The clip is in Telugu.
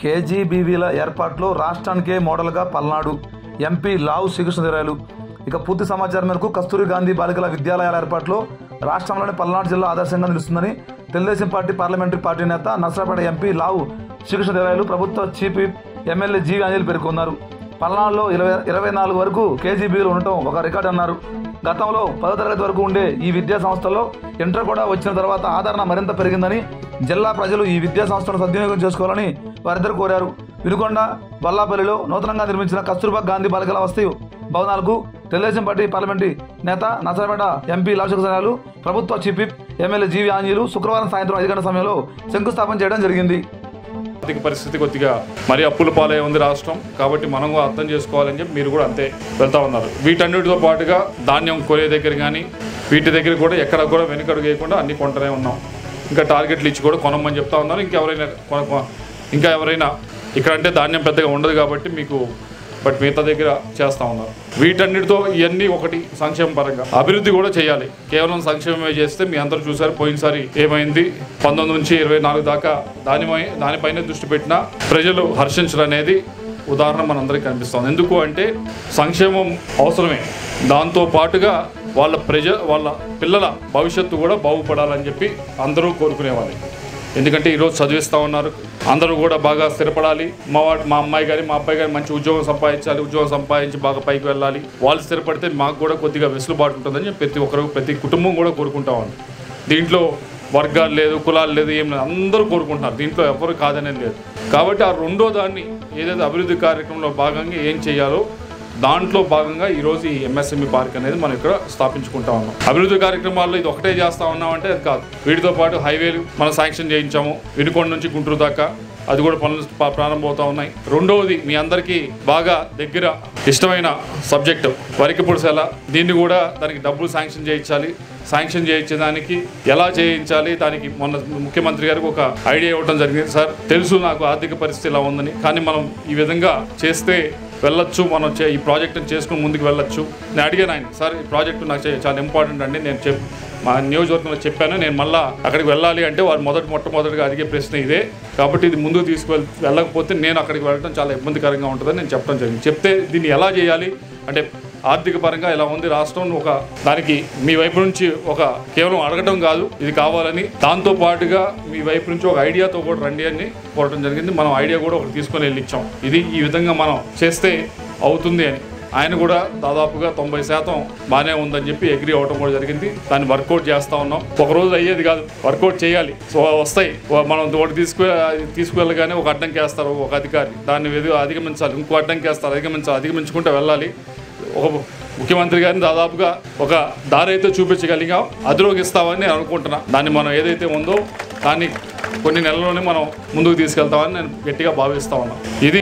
కేజీబీవీల ఏర్పాటులో రాష్ట్రానికే మోడల్గా పల్నాడు ఎంపీ లావు శ్రీకృష్ణదేవరాయలు. ఇక పూర్తి సమాచారం మేరకు కస్తూరి గాంధీ బాలికల విద్యాలయాల ఏర్పాటులో రాష్ట్రంలోని పల్నాడు జిల్లా ఆదర్శంగా నిలుస్తుందని తెలుగుదేశం పార్టీ పార్లమెంటరీ పార్టీ నేత నర్సరాపేట ఎంపీ లావు శ్రీకృష్ణదేవరాయలు ప్రభుత్వ chief whip MLA G Anjaneyulu పేర్కొన్నారు. పల్నాడులో 24 వరకు కేజీబీలు ఉండటం ఒక రికార్డు అన్నారు. గతంలో 10వ తరగతి వరకు ఉండే ఈ విద్యా సంస్థల్లో ఇంటర్ కూడా వచ్చిన తర్వాత ఆదరణ మరింత పెరిగిందని, జిల్లా ప్రజలు ఈ విద్యా సంస్థను సద్వినియోగం చేసుకోవాలని వారిద్దరు కోరారు. వినుకొండ, బల్లాపల్లిలో నూతనంగా నిర్మించిన కస్తూర్బా గాంధీ బాలికల వసతి భవనాలకు తెలుగుదేశం పార్టీ పార్లమెంటరీ నేత నర్సరాపేట ఎంపీ లావు శ్రీకృష్ణదేవరాయలు ప్రభుత్వ chief whip MLA G Anjaneyulu శుక్రవారం సాయంత్రం 5 గంటల సమయంలో శంకుస్థాపన చేయడం జరిగింది. ఆర్థిక పరిస్థితి కొద్దిగా మరి అప్పుల పాలై ఉంది రాష్ట్రం, కాబట్టి మనం అర్థం చేసుకోవాలని చెప్పి మీరు కూడా అంతే వెళ్తా ఉన్నారు. వీటన్నిటితో పాటుగా ధాన్యం కొనే దగ్గర కానీ వీటి దగ్గర కూడా ఎక్కడ కూడా వెనుకడుగు వేయకుండా అన్ని కొంటనే ఉన్నాం. ఇంకా టార్గెట్లు ఇచ్చి కూడా కొనమని చెప్తా ఉన్నారు. ఇంకా ఎవరైనా ఇక్కడ అంటే ధాన్యం పెద్దగా ఉండదు కాబట్టి మీకు మిగతా దగ్గర చేస్తూ ఉన్నారు. వీటన్నిటితో ఇవన్నీ ఒకటి సంక్షేమ పరంగా అభివృద్ధి కూడా చేయాలి. కేవలం సంక్షేమమే చేస్తే మీ అందరూ చూసారు పోయినసారి ఏమైంది. 19 నుంచి 24 దాకా దానిపైన దృష్టి పెట్టినా ప్రజలు హర్షించడం అనేది ఉదాహరణ మనందరికీ కనిపిస్తుంది. ఎందుకు అంటే సంక్షేమం అవసరమే, దాంతో పాటుగా వాళ్ళ పిల్లల భవిష్యత్తు కూడా బాగుపడాలని చెప్పి అందరూ కోరుకునేవాళ్ళు. ఎందుకంటే ఈరోజు చదివిస్తూ ఉన్నారు, అందరూ కూడా బాగా స్థిరపడాలి. మా అమ్మాయి కానీ మా అబ్బాయి కానీ మంచి ఉద్యోగం సంపాదించాలి, ఉద్యోగం సంపాదించి బాగా పైకి వెళ్ళాలి. వాళ్ళు స్థిరపడితే మాకు కూడా కొద్దిగా వెసులుబాటు ఉంటుందని ప్రతి కుటుంబం కూడా కోరుకుంటా ఉంది. దీంట్లో వర్గాలు లేదు, కులాలు లేదు, ఏం లేదు, అందరూ కోరుకుంటున్నారు. దీంట్లో ఎవరు కాదనేది లేదు. కాబట్టి ఆ రెండో దాన్ని ఏదైతే అభివృద్ధి కార్యక్రమంలో భాగంగా ఏం చేయాలో దాంట్లో భాగంగా ఈరోజు ఈ ఎంఎస్ఎంఈ పార్క్ అనేది మనం ఇక్కడ స్థాపించుకుంటా ఉన్నాం. అభివృద్ధి కార్యక్రమాల్లో ఇది ఒకటే చేస్తూ ఉన్నామంటే అది కాదు. వీటితో పాటు హైవేలు మనం శాంక్షన్ చేయించాము, వినుకొండ నుంచి గుంటూరు దాకా, అది కూడా పనులు ప్రారంభమవుతూ ఉన్నాయి. రెండవది మీ అందరికీ బాగా దగ్గర ఇష్టమైన సబ్జెక్టు వరికి పుడిసేలా, దీన్ని కూడా దానికి డబ్బులు శాంక్షన్ చేయించాలి. శాంక్షన్ చేయించడానికి ఎలా చేయించాలి, దానికి మొన్న ముఖ్యమంత్రి గారికి ఒక ఐడియా ఇవ్వడం జరిగింది. సార్ తెలుసు నాకు ఆర్థిక పరిస్థితి ఇలా ఉందని, కానీ మనం ఈ విధంగా చేస్తే వెళ్ళొచ్చు, మనం ఈ ప్రాజెక్టుని చేసుకుని ముందుకు వెళ్ళొచ్చు. నేను అడిగాను ఆయన, సార్ ఈ ప్రాజెక్టు నాకు చాలా ఇంపార్టెంట్ అండి, నేను మా నియోజకవర్గంలో చెప్పాను, నేను మళ్ళీ అక్కడికి వెళ్ళాలి అంటే వారు మొట్టమొదటిగా అడిగే ప్రశ్న ఇదే. కాబట్టి ఇది ముందుకు వెళ్ళకపోతే నేను అక్కడికి వెళ్ళడం చాలా ఇబ్బందికరంగా ఉంటుందని నేను చెప్పడం జరిగింది. చెప్తే దీన్ని ఎలా చేయాలి అంటే ఆర్థిక పరంగా ఇలా ఉంది రాష్ట్రం, దానికి మీ వైపు నుంచి కేవలం అడగటం కాదు, ఇది కావాలని, దాంతో పాటుగా మీ వైపు నుంచి ఒక ఐడియాతో కూడా రండి అని కోరడం జరిగింది. మనం ఐడియా కూడా ఒకటి తీసుకొని వెళ్ళి ఇచ్చాం. ఇది ఈ విధంగా మనం చేస్తే అవుతుంది అని. ఆయన కూడా దాదాపుగా 90% బాగానే ఉందని చెప్పి అగ్రీ అవ్వడం కూడా జరిగింది. దాన్ని వర్కౌట్ చేస్తూ ఉన్నాం. ఒక రోజు అయ్యేది కాదు, వర్కౌట్ చేయాలి. సో వస్తాయి, మనం ఒకటి తీసుకువెళ్ళగానే ఒక అడ్డంకి వేస్తారు ఒక అధికారి, దాన్ని అధిగమించాలి, ఇంకో అడ్డంకి వేస్తారు, అధిగమించుకుంటూ వెళ్ళాలి. ఒక ముఖ్యమంత్రి గారిని దాదాపుగా ఒక దారి అయితే చూపించగలిగాం, అధిరోగిస్తామని నేను అనుకుంటున్నా. దాన్ని మనం ఏదైతే ఉందో దాన్ని కొన్ని నెలల్లోనే మనం ముందుకు తీసుకెళ్తామని నేను గట్టిగా భావిస్తా ఉన్నాను. ఇది